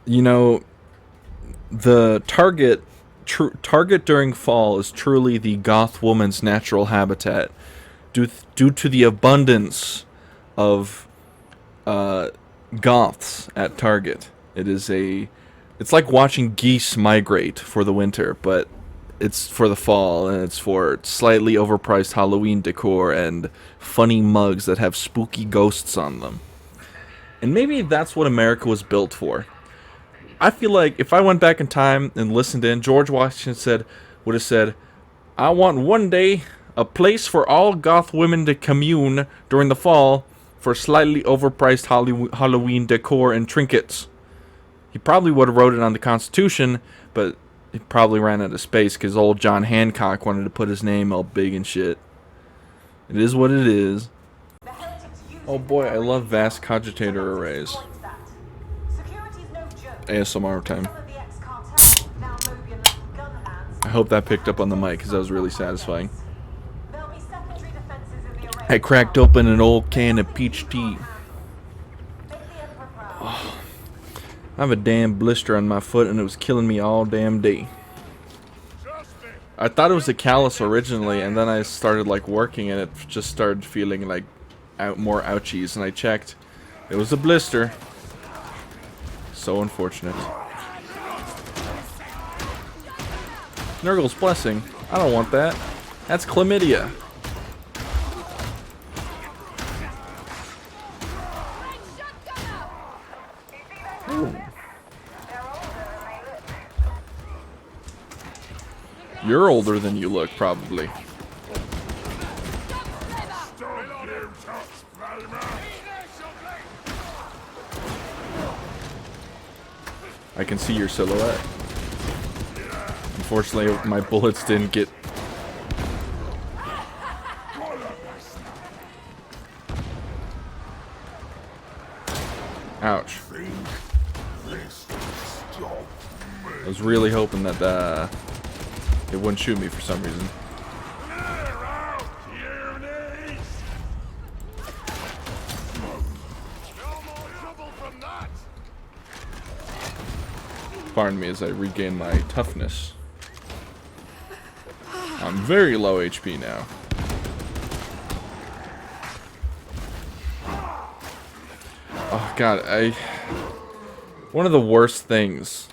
You know, the target during fall is truly the goth woman's natural habitat, due to the abundance of goths at Target. It's like watching geese migrate for the winter, but it's for the fall, and it's for slightly overpriced Halloween decor and funny mugs that have spooky ghosts on them. And maybe that's what America was built for. I feel like if I went back in time and listened in, George Washington would have said, "I want one day a place for all goth women to commune during the fall for slightly overpriced Halloween decor and trinkets." He probably would have wrote it on the Constitution, but he probably ran out of space because old John Hancock wanted to put his name all big and shit. It is what it is. Oh boy, I love vast cogitator arrays. ASMR time. I hope that picked up on the mic because that was really satisfying. I cracked open an old can of peach tea. Oh, I have a damn blister on my foot and it was killing me all damn day. I thought it was a callus originally, and then I started like working and it just started feeling like more ouchies, and I checked. It was a blister. So unfortunate. Nurgle's blessing. I don't want that. That's chlamydia. Ooh. You're older than you look, probably. I can see your silhouette. Unfortunately, my bullets didn't get... Ouch. I was really hoping that it wouldn't shoot me for some reason. Pardon me as I regain my toughness. I'm very low HP now. Oh god, one of the worst things,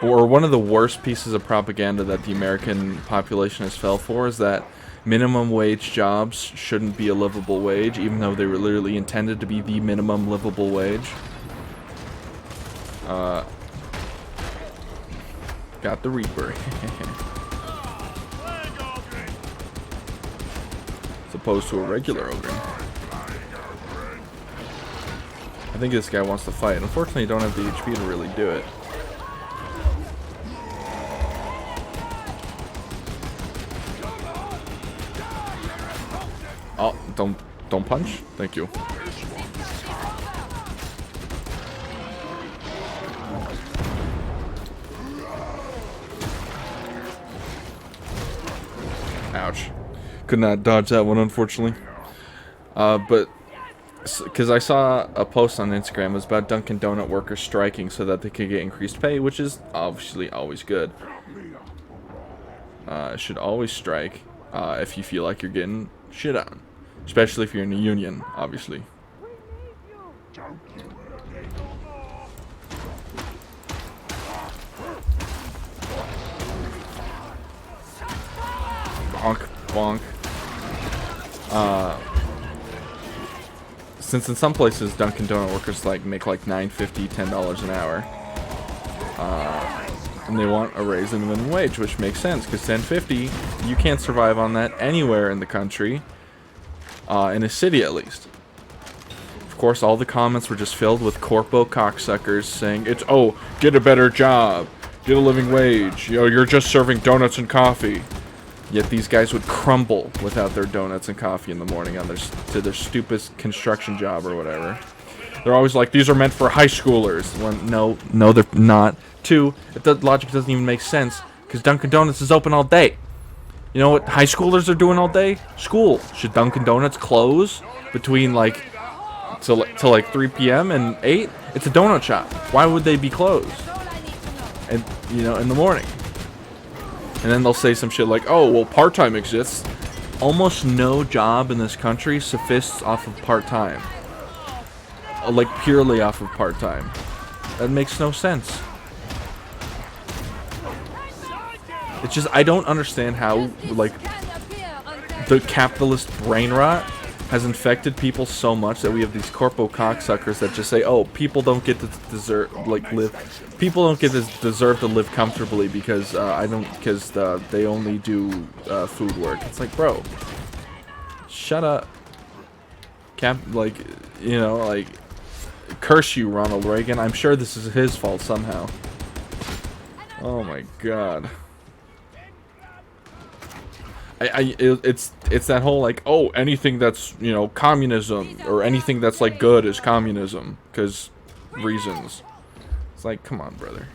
or one of the worst pieces of propaganda that the American population has fell for is that minimum wage jobs shouldn't be a livable wage, even though they were literally intended to be the minimum livable wage. Got the Reaper. As opposed to a regular Ogryn. I think this guy wants to fight. Unfortunately, I don't have the HP to really do it. Oh, don't punch. Thank you. Ouch. Could not dodge that one, unfortunately. But because I saw a post on Instagram, it was about Dunkin' Donut workers striking so that they could get increased pay, which is obviously always good. Should always strike if you feel like you're getting shit on. Especially if you're in a union, obviously. Bonk, bonk. Since in some places Dunkin' Donut workers make like $9.50, $10 an hour, and they want a raise in the minimum wage, which makes sense because $10.50 you can't survive on that anywhere in the country, in a city at least. Of course, all the comments were just filled with corpo cocksuckers saying get a better job, get a living wage, you're just serving donuts and coffee. Yet these guys would crumble without their donuts and coffee in the morning on to their stupid construction job or whatever. They're always like, these are meant for high schoolers. Well, no, they're not. Two, the logic doesn't even make sense because Dunkin' Donuts is open all day. You know what high schoolers are doing all day? School. Should Dunkin' Donuts close between till 3 p.m. and 8? It's a donut shop. Why would they be closed? And you know, in the morning. And then they'll say some shit like, "Oh, well, part-time exists." Almost no job in this country suffices off of part-time. Like purely off of part-time. That makes no sense. It's just, I don't understand how, like, the capitalist brain rot has infected people so much that we have these corpo cocksuckers that just say, "Oh, people don't get to people don't get to deserve to live comfortably because they only do food work." It's like, bro, shut up. Like, curse you, Ronald Reagan. I'm sure this is his fault somehow. Oh my god. It's that whole like, oh, anything that's, you know, communism or anything that's like good is communism because reasons. It's like, come on, brother.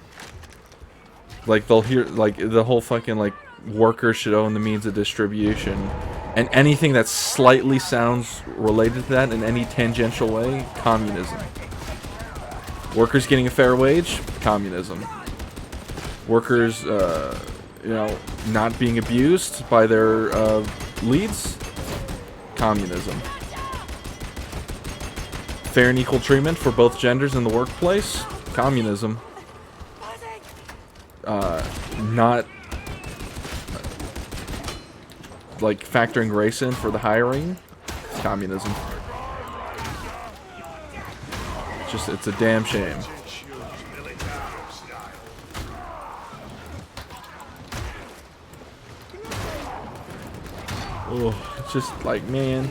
Like, they'll hear like the whole fucking like workers should own the means of distribution, and anything that slightly sounds related to that in any tangential way, communism. Workers getting a fair wage, communism. Workers, you know, not being abused by their leads, communism. Fair and equal treatment for both genders in the workplace, communism. Not like factoring race in for the hiring, communism. It's a damn shame. Oh, it's just like, man.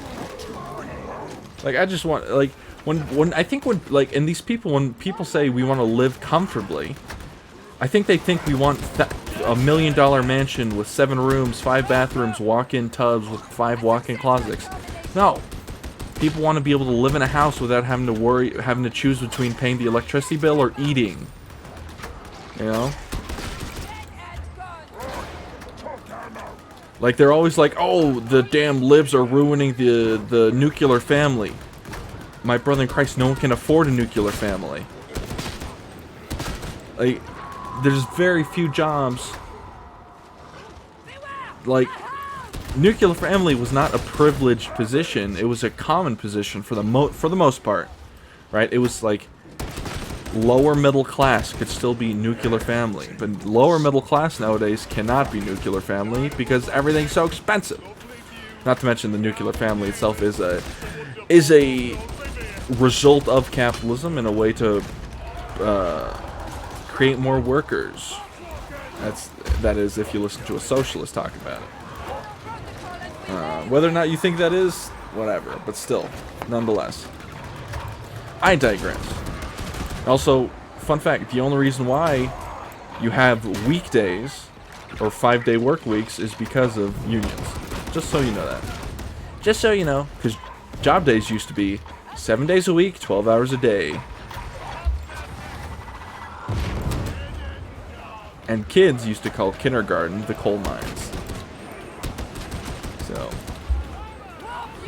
Like, I just want, like, when I think when, like, and these people, when people say we want to live comfortably, I think they think we want a $1 million mansion with 7 rooms, 5 bathrooms, walk-in tubs with 5 walk-in closets. No. People want to be able to live in a house without having to choose between paying the electricity bill or eating. You know? Like, they're always like, oh, the damn libs are ruining the nuclear family. My brother in Christ, no one can afford a nuclear family. Like, there's very few jobs. Like, nuclear family was not a privileged position. It was a common position for the most part. Right? It was like, lower middle class could still be nuclear family, but lower middle class nowadays cannot be nuclear family because everything's so expensive. Not to mention the nuclear family itself is a result of capitalism and a way to create more workers. That is if you listen to a socialist talk about it. Whether or not you think that is, whatever, but still, nonetheless. I digress. Also, fun fact, the only reason why you have weekdays or 5-day work weeks is because of unions. Just so you know that. Just so you know, because job days used to be 7 days a week, 12 hours a day. And kids used to call kindergarten the coal mines. So,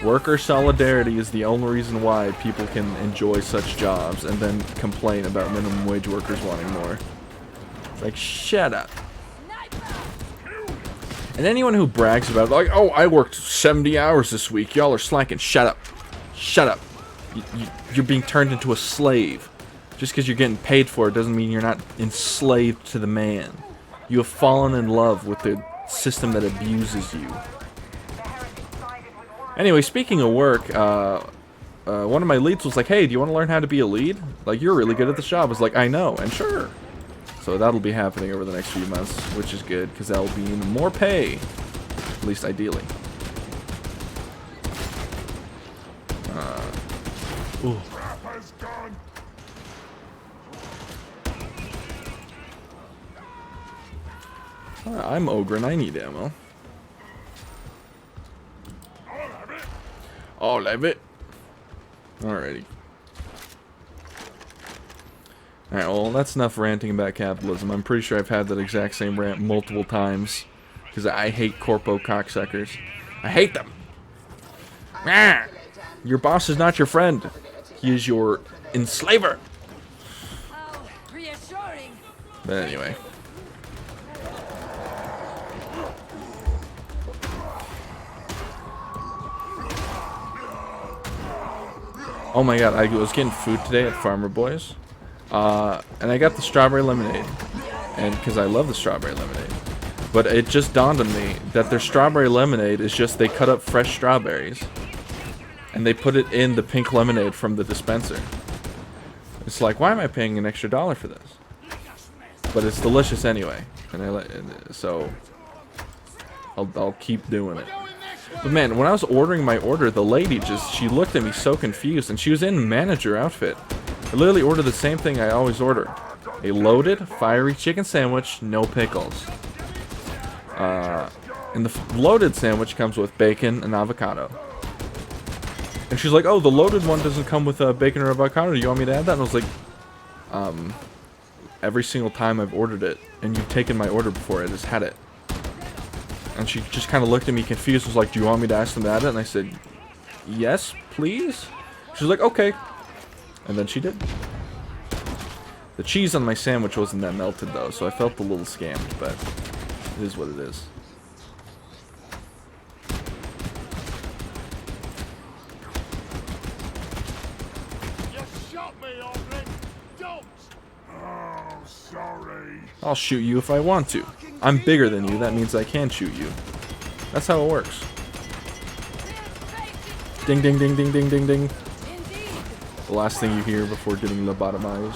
worker solidarity is the only reason why people can enjoy such jobs and then complain about minimum wage workers wanting more. It's like, shut up. And anyone who brags about it, like, oh, I worked 70 hours this week, y'all are slacking, shut up. Shut up. You're being turned into a slave. Just because you're getting paid for it doesn't mean you're not enslaved to the man. You have fallen in love with the system that abuses you. Anyway, speaking of work, one of my leads was like, hey, do you want to learn how to be a lead? Like, you're really good at this job. I was like, I know, and sure. So that'll be happening over the next few months, which is good, because that'll be more pay. At least ideally. Ooh. I'm Ogryn, I need ammo. I'll have it. Alrighty. Alright, well, that's enough ranting about capitalism. I'm pretty sure I've had that exact same rant multiple times. Because I hate corpo cocksuckers. I hate them! Ah! Your boss is not your friend. He is your enslaver. But anyway. Oh my god, I was getting food today at Farmer Boys. And I got the strawberry lemonade. And because I love the strawberry lemonade. But it just dawned on me that their strawberry lemonade is just they cut up fresh strawberries. And they put it in the pink lemonade from the dispenser. It's like, why am I paying an extra $1 for this? But it's delicious anyway. So I'll keep doing it. But man, when I was ordering my order, the lady she looked at me so confused, and she was in manager outfit. I literally ordered the same thing I always order. A loaded, fiery chicken sandwich, no pickles. And the loaded sandwich comes with bacon and avocado. And she's like, oh, the loaded one doesn't come with bacon or avocado. Do you want me to add that? And I was like, every single time I've ordered it, and you've taken my order before, I just had it. And she just kind of looked at me confused, was like, do you want me to ask them to add it? And I said, yes, please. She was like, okay. And then she did. The cheese on my sandwich wasn't that melted, though, so I felt a little scammed, but it is what it is. You shot me, Ogryn. Don't. Oh, sorry. I'll shoot you if I want to. I'm bigger than you, that means I can shoot you. That's how it works. Ding, ding, ding, ding, ding, ding, ding. The last thing you hear before getting lobotomized.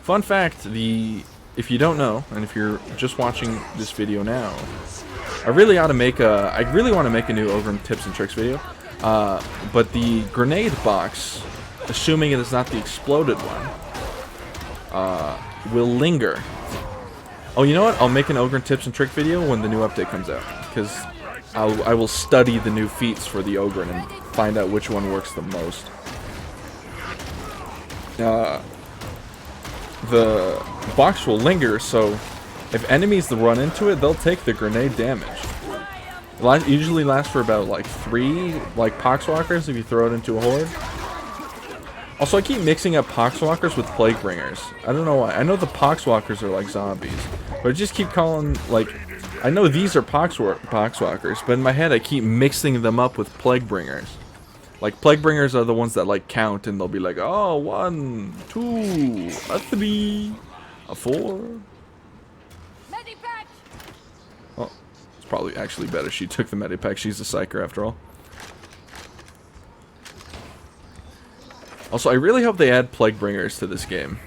Fun fact, if you don't know, and if you're just watching this video now, I really want to make a new Ogryn tips and tricks video. But the grenade box, assuming it is not the exploded one, will linger. Oh, you know what? I'll make an Ogryn tips and trick video when the new update comes out, because I will study the new feats for the Ogryn and find out which one works the most. The box will linger, so if enemies run into it, they'll take the grenade damage. It usually lasts for about like 3 Poxwalkers if you throw it into a horde. Also, I keep mixing up Poxwalkers with Plaguebringers. I don't know why. I know the Poxwalkers are like zombies, but I just keep calling, like, I know these are Poxwalkers, but in my head I keep mixing them up with Plaguebringers. Like, Plaguebringers are the ones that, like, count, and they'll be like, oh, 1, 2, a 3, a 4. Oh, it's probably actually better she took the Medipack. She's a psyker after all. Also, I really hope they add Plaguebringers to this game.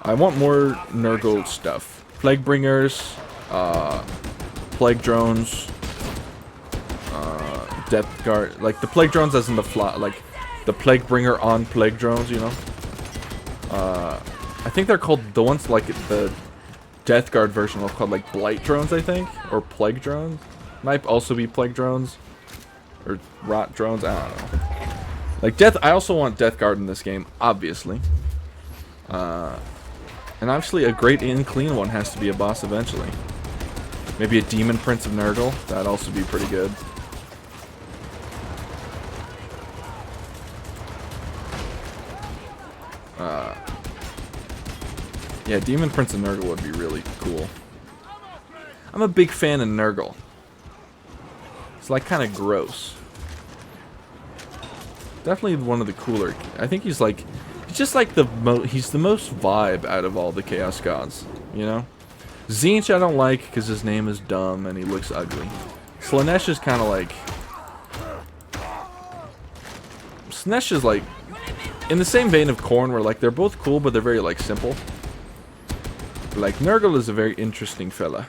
I want more Nurgle stuff. Plaguebringers, Plague Drones, Death Guard, like the Plague Drones as in the like the Plaguebringer on Plague Drones, you know? I think they're called, the ones like the Death Guard version are called like Blight Drones, I think, or Plague Drones. Might also be Plague Drones, or Rot Drones, I don't know. Like I also want Death Guard in this game, obviously. And obviously a great and clean one has to be a boss eventually. Maybe a Demon Prince of Nurgle, that'd also be pretty good. Yeah, Demon Prince of Nurgle would be really cool. I'm a big fan of Nurgle. It's like kind of gross. Definitely one of the cooler. I think he's just like he's the most vibe out of all the Chaos Gods, you know? Tzeentch I don't like because his name is dumb and he looks ugly. Slaanesh is kind of like... Slaanesh is like... in the same vein of Khorne, where like they're both cool but they're very like simple. Like Nurgle is a very interesting fella.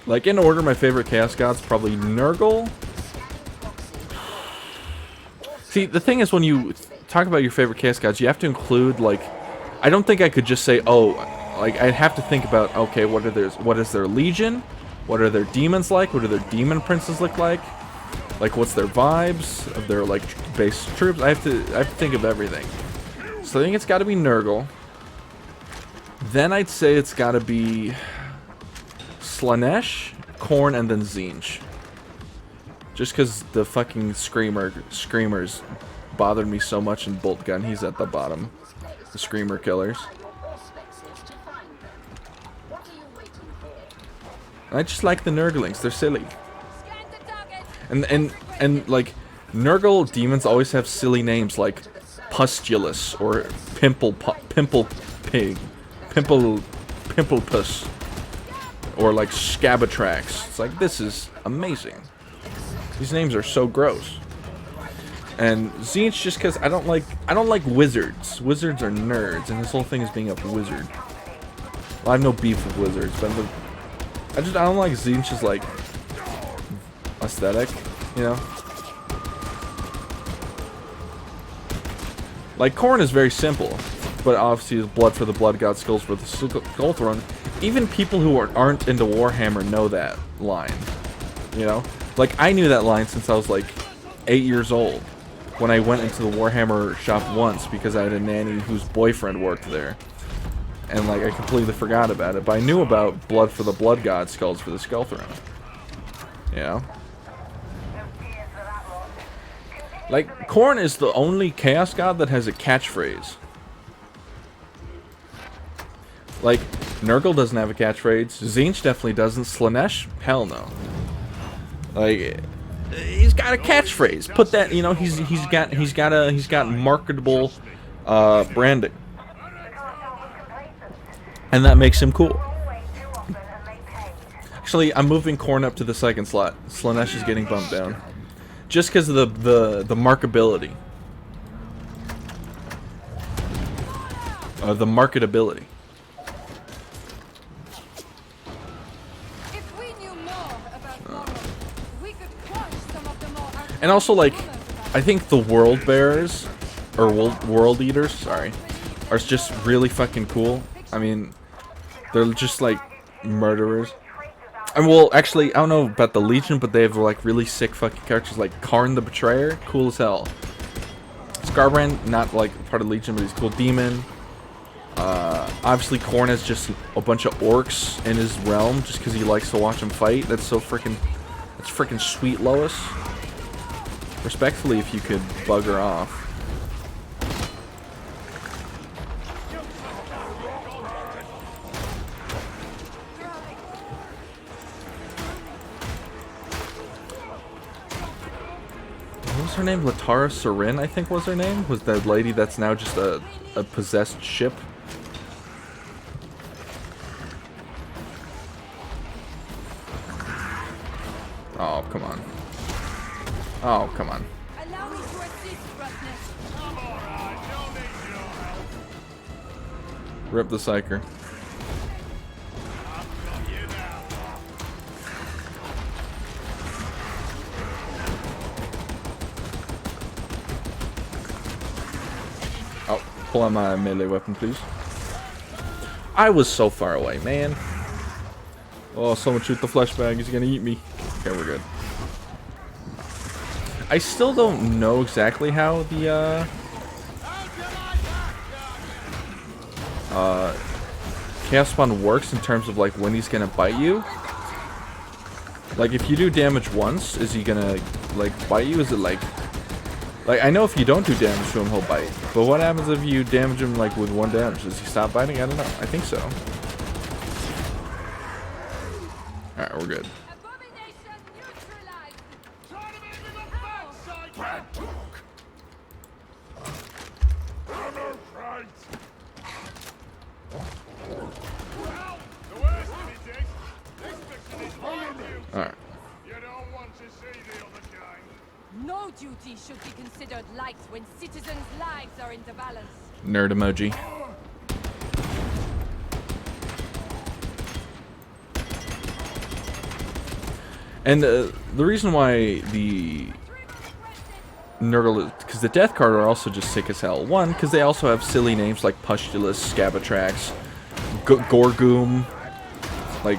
Like in order, my favorite Chaos Gods probably Nurgle. See, the thing is, when you talk about your favorite Chaos Gods, you have to include, like, I don't think I could just say, oh, like, I'd have to think about, okay, what is their Legion? What are their demons like? What do their demon princes look like? Like, what's their vibes of their, like, base troops? I have to think of everything. So I think it's got to be Nurgle. Then I'd say it's got to be Slaanesh, Khorne, and then Tzeentch. Just because the fucking screamers bothered me so much in Bolt Gun, he's at the bottom. The screamer killers. I just like the Nurglings. They're silly. And like Nurgle demons always have silly names like Pustulus or Pimple Pig, Pimple Puss, or like Scabatrax. It's like, this is amazing. These names are so gross. And Tzeentch, just because I don't like wizards. Wizards are nerds, and his whole thing is being a wizard. Well, I have no beef with wizards, but I don't like Tzeentch's like aesthetic, you know. Like Khorne is very simple, but obviously his blood for the blood god, skulls for the skull throne. Even people who aren't into Warhammer know that line, you know. Like I knew that line since I was like 8 years old, when I went into the Warhammer shop once because I had a nanny whose boyfriend worked there. And like I completely forgot about it, but I knew about blood for the blood god, skulls for the skull throne. You know? Like Khorne is the only chaos god that has a catchphrase. Like Nurgle doesn't have a catchphrase, Tzeentch definitely doesn't, Slaanesh, hell no. Like he's got a catchphrase. Put that, you know, he's got marketable branding. And that makes him cool. Actually, I'm moving Khorne up to the second slot. Slaanesh is getting bumped down. Just because of the markability. The marketability. And also, like, I think the World Bearers, or World Eaters, sorry, are just really fucking cool. I mean, they're just like murderers. And well, actually, I don't know about the Legion, but they have like really sick fucking characters like Karn the Betrayer, cool as hell. Skarbrand, not like part of Legion, but he's a cool demon. Obviously, Khorne has just a bunch of orcs in his realm just because he likes to watch them fight. That's freaking sweet, Lois. Respectfully, if you could bugger off. What was her name? Latara Sarin, I think was her name? Was that lady that's now just a possessed ship? Oh, come on. Oh, come on. Allow me to assist, Roughness. I'm alright, don't need your help. Rip the Psyker. I've got you now. Oh, pull out my melee weapon, please. I was so far away, man. Oh, someone shoot the flesh bag. He's gonna eat me. Okay, we're good. I still don't know exactly how the Chaos Spawn works in terms of like when he's gonna bite you. Like if you do damage once, is he gonna like bite you? Is it like I know if you don't do damage to him, he'll bite. But what happens if you damage him like with one damage? Does he stop biting? I don't know. I think so. Alright, we're good. Alright. You don't want to see the other kind. No duty should be considered light when citizens' lives are in the balance. Nerd emoji. And the reason why the Nurgle, because the Death Guard are also just sick as hell. One, because they also have silly names like Pustulus, Scabatrax, Gorgoom, like,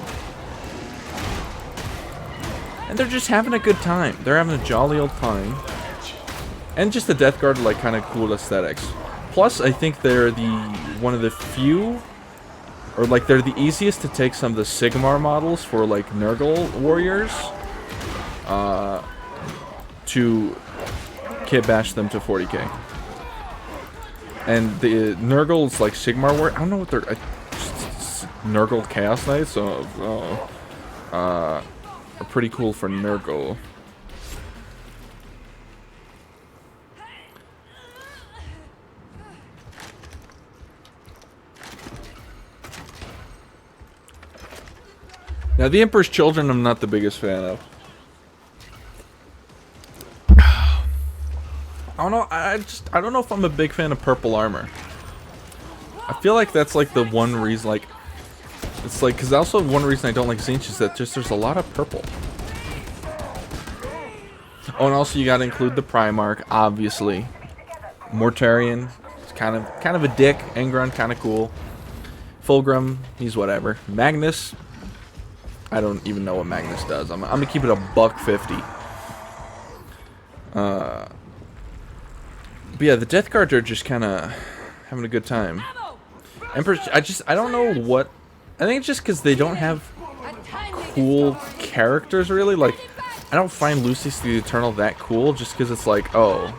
and they're just having a good time. They're having a jolly old time. And just the Death Guard are like kind of cool aesthetics. Plus, I think they're one of the few, or like they're the easiest to take some of the Sigmar models for like Nurgle warriors. to kit bash them to 40k. And the Nurgle's like Sigmar word. I don't know what they're Nurgle Chaos Knights. So are pretty cool for Nurgle. Now the Emperor's Children, I'm not the biggest fan of. I don't know. I don't know if I'm a big fan of purple armor. I feel like that's like the one reason. Like, it's like because also one reason I don't like Tzeentch is that just there's a lot of purple. Oh, and also you got to include the Primarch, obviously. Mortarion, it's kind of a dick. Angron, kind of cool. Fulgrim, he's whatever. Magnus, I don't even know what Magnus does. I'm gonna keep it a $150. But yeah, the Death Guard are just kind of having a good time. Emperor, I don't know what. I think it's just because they don't have cool characters really. Like, I don't find Lucius the Eternal that cool just because it's like, oh,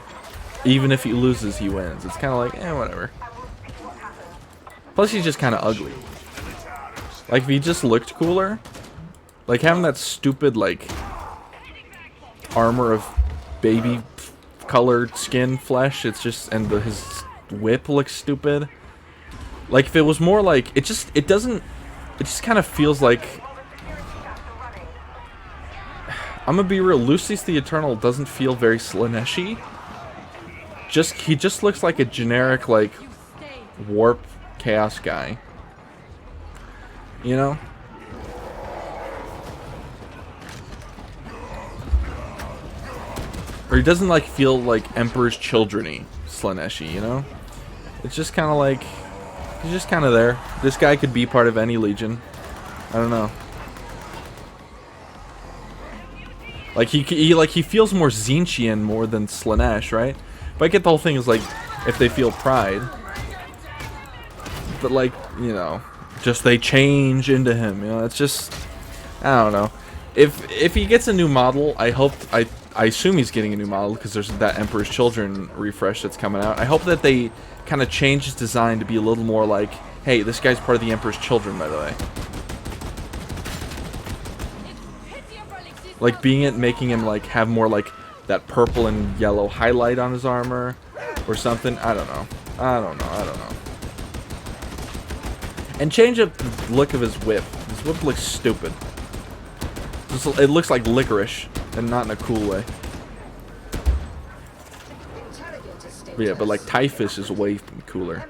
even if he loses, he wins. It's kind of like, whatever. Plus, he's just kind of ugly. Like, if he just looked cooler, like having that stupid like armor of baby colored skin flesh, it's just, and his whip looks stupid. Like if it was more like it just kind of feels like, I'm gonna be real, Lucius the Eternal doesn't feel very Slaneshi. He just looks like a generic like warp chaos guy, you know. Or he doesn't like feel like Emperor's Children-y Slaneshi, you know? It's just kind of like, he's just kind of there. This guy could be part of any legion. I don't know. Like he feels more Tzeentchian more than Slaanesh, right? But I get the whole thing is like if they feel pride. But like, you know, just they change into him, you know? It's just, I don't know. If he gets a new model, I assume he's getting a new model because there's that Emperor's Children refresh that's coming out. I hope that they kind of change his design to be a little more like, hey, this guy's part of the Emperor's Children, by the way. Like making him like have more like that purple and yellow highlight on his armor or something. I don't know. And change up the look of his whip. His whip looks stupid. It looks like licorice. And not in a cool way. But yeah, but like Typhus is way cooler.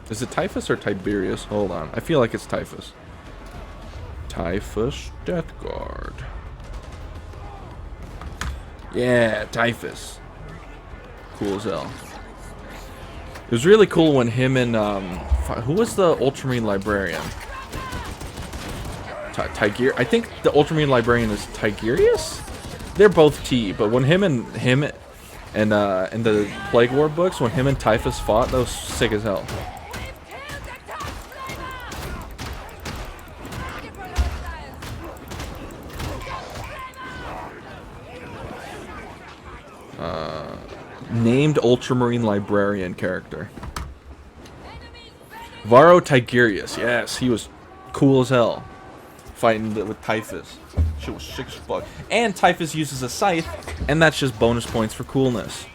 Is it Typhus or Tiberius? Hold on. I feel like it's Typhus. Typhus Death Guard. Yeah, Typhus. Cool as hell. It was really cool when him and who was the Ultramarine Librarian? I think the Ultramarine Librarian is Tigurius? They're both T, but when him and in the Plague War books, when him and Typhus fought, that was sick as hell. Named Ultramarine Librarian character. Varro Tigurius, yes, he was cool as hell. Fighting with Typhus. Shit was sick as fuck. And Typhus uses a scythe, and that's just bonus points for coolness.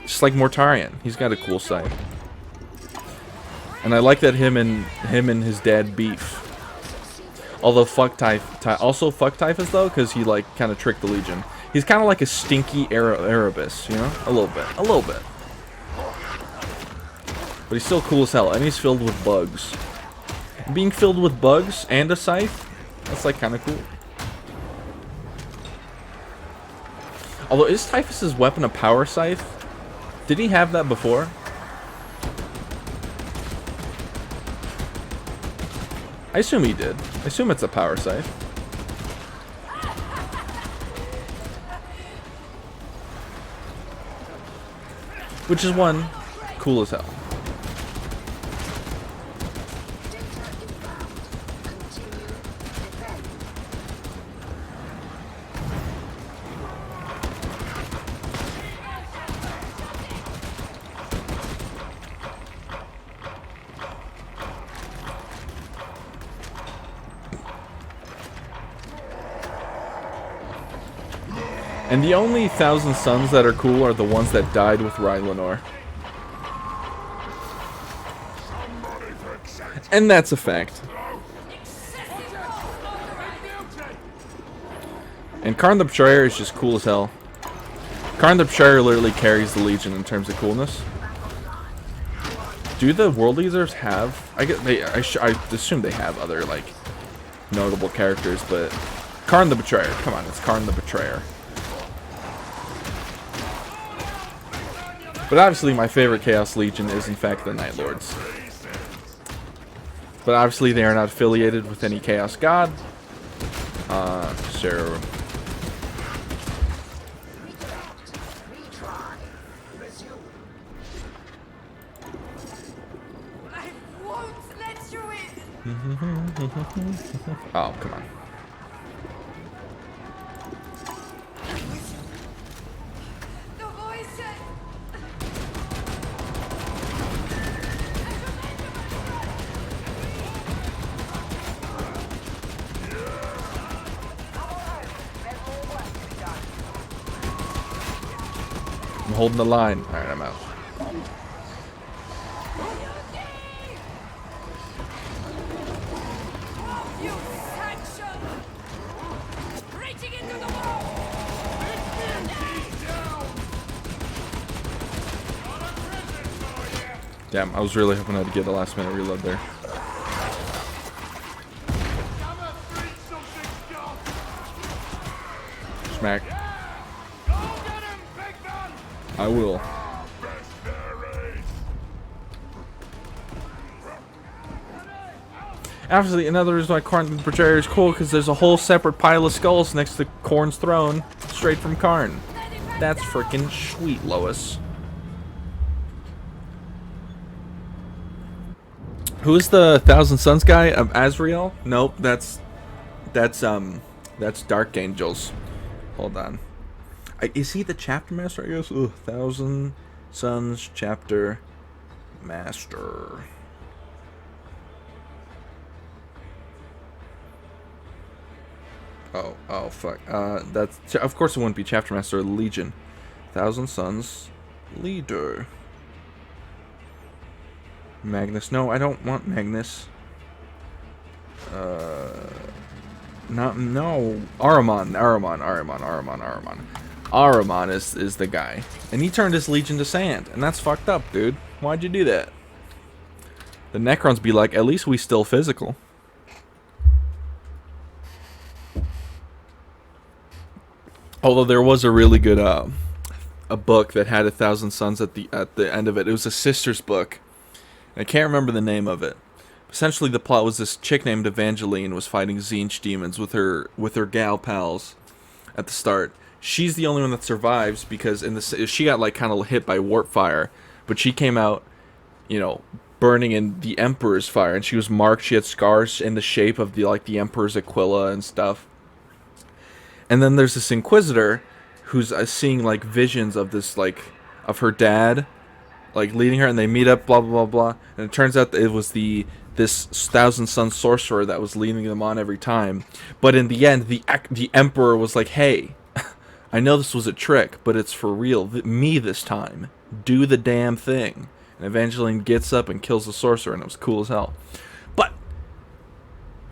Just like Mortarion. He's got a cool scythe. And I like that him and his dad beef. Although fuck Typhus though, because he like kind of tricked the Legion. He's kind of like a stinky Erebus, you know? A little bit. But he's still cool as hell, and he's filled with bugs. Being filled with bugs and a scythe, that's like kind of cool. Although, is Typhus's weapon a power scythe? Did he have that before? I assume he did. I assume it's a power scythe. Which is one cool as hell. And the only Thousand Sons that are cool are the ones that died with Rylanor. And that's a fact. And Karn the Betrayer is just cool as hell. Karn the Betrayer literally carries the Legion in terms of coolness. Do the World Eaters have... I assume they have other, like, notable characters, but... Karn the Betrayer. Come on, it's Karn the Betrayer. But obviously my favorite Chaos Legion is, in fact, the Night Lords. But obviously they are not affiliated with any Chaos God. So... Oh, come on. The voices! I'm holding the line. Alright, I'm out. You sanction! Reaching into the wall! Damn, I was really hoping I'd get a last minute reload there. Smack. I will. Obviously, another reason why Karn the Betrayer is cool because there's a whole separate pile of skulls next to Khorne's throne, straight from Karn. That's freaking sweet, Lois. Who's the Thousand Sons guy? Azrael? Nope, that's Dark Angels. Hold on. Is he the chapter master? I guess. Ugh, Thousand Sons chapter master. Oh, fuck. That's of course it wouldn't be chapter master of the Legion. Thousand Sons leader. Magnus. No, I don't want Magnus. No. Ahriman is the guy. And he turned his Legion to sand. And that's fucked up, dude. Why'd you do that? The Necrons be like, at least we still physical. Although there was a really good a book that had 1,000 Sons at the end of it. It was a sister's book. I can't remember the name of it. Essentially, the plot was this chick named Evangeline was fighting Tzeentch demons with her gal pals at the start. She's the only one that survives because she got like kind of hit by warp fire, but she came out, you know, burning in the Emperor's fire, and she was marked. She had scars in the shape of the Emperor's Aquila and stuff. And then there's this Inquisitor who's seeing like visions of this of her dad, like leading her, and they meet up, blah blah blah blah. And it turns out that it was this 1,000 Sun sorcerer that was leading them on every time. But in the end, the Emperor was like, "Hey, I know this was a trick, but it's for real. Me this time. Do the damn thing." And Evangeline gets up and kills the sorcerer, and it was cool as hell. But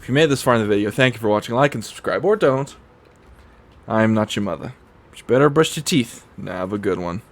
if you made this far in the video, thank you for watching. Like and subscribe, or don't. I'm not your mother. But you better brush your teeth. Now have a good one.